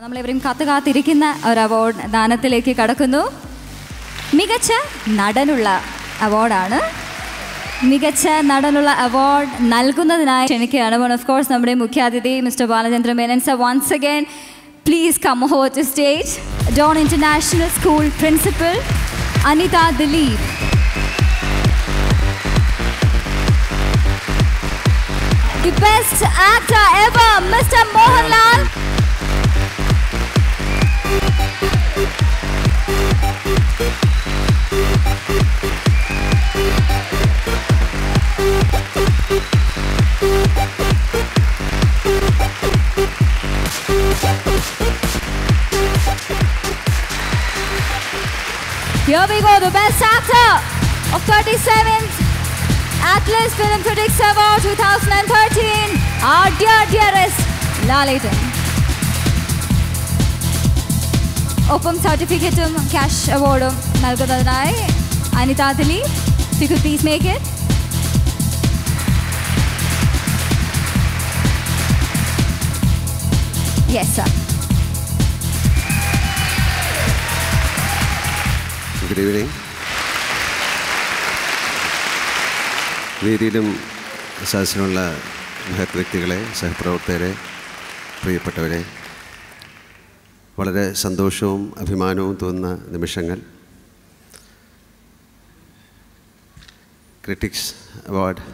നമ്മളെവരും കാത്തിരിക്കുന്ന ഒരു അവാർഡ് ദാനത്തിലേക്ക് കടക്കുന്നു. മികച്ച നടനുള്ള അവാർഡാണ്. മികച്ച നടനുള്ള അവാർഡ് നൽകുന്നതിനായി ക്ഷണിക്കുകയാണ്. വൺ ഓഫ് കോഴ്സ് നമ്മുടെ മുഖ്യാതിഥി mister Balachandra Menon sir. Once again please come over to stage. Dawn international school principal Anitha Dileep. The best actor ever, Mr. Mohanlal. Here we go, the best actor of 37th Atlas Film Critics Award 2013, our dearest Laletan. ഒപ്പം സർട്ടിഫിക്കറ്റും cash അവാർഡും നൽകുന്നതിനായി Anitha Dileep. If you could please make it. Yes, sir. Good evening. വേദിയിലും സദസ്സിലുള്ള മഹത് വ്യക്തികളെ, സഹപ്രവർത്തകരെ, പ്രിയപ്പെട്ടവരെ, വളരെ സന്തോഷവും അഭിമാനവും തോന്നുന്ന നിമിഷങ്ങൾ. ക്രിട്ടിക്സ് അവാർഡ്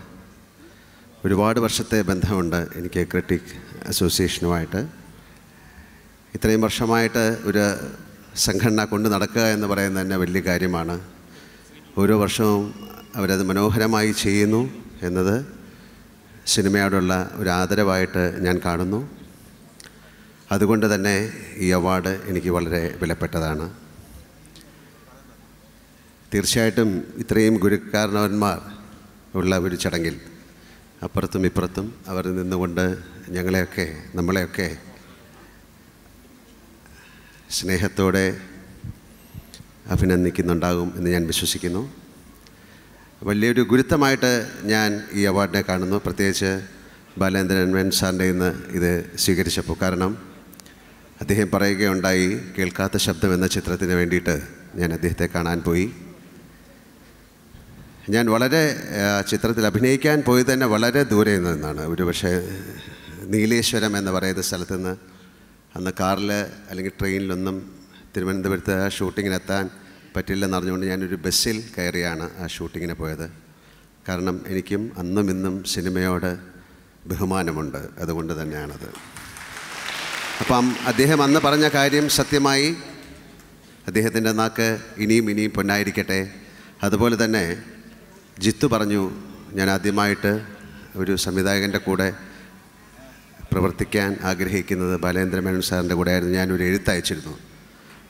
ഒരുപാട് വർഷത്തെ ബന്ധമുണ്ട് എനിക്ക് ക്രിട്ടിക് അസോസിയേഷനുമായിട്ട്. ഇത്രയും വർഷമായിട്ട് ഒരു സംഘടന കൊണ്ട് നടക്കുക എന്ന് പറയുന്നത് തന്നെ വലിയ കാര്യമാണ്. ഓരോ വർഷവും അവരത് മനോഹരമായി ചെയ്യുന്നു എന്നത് സിനിമയോടുള്ള ഒരു ആദരവായിട്ട് ഞാൻ കാണുന്നു. അതുകൊണ്ട് തന്നെ ഈ അവാർഡ് എനിക്ക് വളരെ വിലപ്പെട്ടതാണ്. തീർച്ചയായിട്ടും ഇത്രയും ഗുരുക്കാരണവന്മാർ ഉള്ള ഒരു ചടങ്ങിൽ അപ്പുറത്തും ഇപ്പുറത്തും അവർ നിന്നുകൊണ്ട് നമ്മളെയൊക്കെ സ്നേഹത്തോടെ അഭിനന്ദിക്കുന്നുണ്ടാകും എന്ന് ഞാൻ വിശ്വസിക്കുന്നു. വലിയൊരു ഗുരുത്വമായിട്ട് ഞാൻ ഈ അവാർഡിനെ കാണുന്നു, പ്രത്യേകിച്ച് ബാലേന്ദ്രൻ മേനൻ സാറിൻ്റെ ഇന്ന് ഇത് സ്വീകരിച്ചപ്പോൾ. കാരണം അദ്ദേഹം പറയുകയുണ്ടായി, കേൾക്കാത്ത ശബ്ദം എന്ന ചിത്രത്തിന് വേണ്ടിയിട്ട് ഞാൻ അദ്ദേഹത്തെ കാണാൻ പോയി. ഞാൻ വളരെ ചിത്രത്തിൽ അഭിനയിക്കാൻ പോയത് തന്നെ വളരെ ദൂരെ നിന്നാണ്. ഒരു പക്ഷേ നീലേശ്വരം എന്ന് പറയുന്ന സ്ഥലത്ത് നിന്ന് അന്ന് കാറിൽ അല്ലെങ്കിൽ ട്രെയിനിലൊന്നും തിരുവനന്തപുരത്ത് ഷൂട്ടിങ്ങിനെത്താൻ പറ്റില്ലെന്ന് അറിഞ്ഞുകൊണ്ട് ഞാനൊരു ബസ്സിൽ കയറിയാണ് ആ ഷൂട്ടിങ്ങിന് പോയത്. കാരണം എനിക്കും അന്നും ഇന്നും സിനിമയോട് ബഹുമാനമുണ്ട്, അതുകൊണ്ട് തന്നെയാണത്. അപ്പം അദ്ദേഹം അന്ന് പറഞ്ഞ കാര്യം സത്യമായി അദ്ദേഹത്തിൻ്റെ നാക്ക് ഇനിയും പൊന്നായിരിക്കട്ടെ. അതുപോലെ തന്നെ ജിത്തു പറഞ്ഞു, ഞാൻ ആദ്യമായിട്ട് ഒരു സംവിധായകൻ്റെ കൂടെ പ്രവർത്തിക്കാൻ ആഗ്രഹിക്കുന്നത് ബാലേന്ദ്ര മേനൻ സാറിൻ്റെ കൂടെ ആയിരുന്നു. ഞാനൊരു എഴുത്തയച്ചിരുന്നു.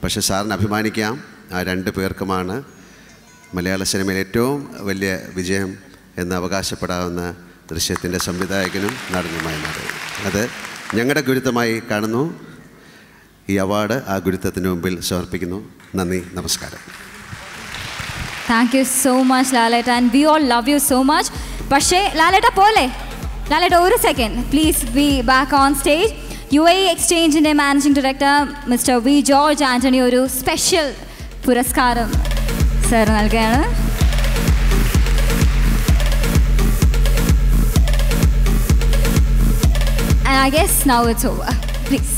പക്ഷേ സാറിന് അഭിമാനിക്കാം, ആ രണ്ട് പേർക്കുമാണ് മലയാള സിനിമയിൽ ഏറ്റവും വലിയ വിജയം എന്ന് അവകാശപ്പെടാവുന്ന ദൃശ്യത്തിൻ്റെ സംവിധായകനും നടനുമായി മാറി. അത് ഞങ്ങളുടെ ഗുരുത്വമായി കാണുന്നു. ഈ അവാർഡ് ആ ഗുരുത്വത്തിന് മുമ്പിൽ സമർപ്പിക്കുന്നു. നന്ദി, നമസ്കാരം. Thank you so much, Laleta, and we all love you so much. പക്ഷേ ലാലേട്ട പോലെ, ലാലേട്ട ഒരു second please be back on stage. UAE എക്സ്ചേഞ്ചിൻ്റെ managing director mister V George Antony ഒരു സ്പെഷ്യൽ പുരസ്കാരം സർ നൽകുകയാണ്. And I guess now it's over. Please.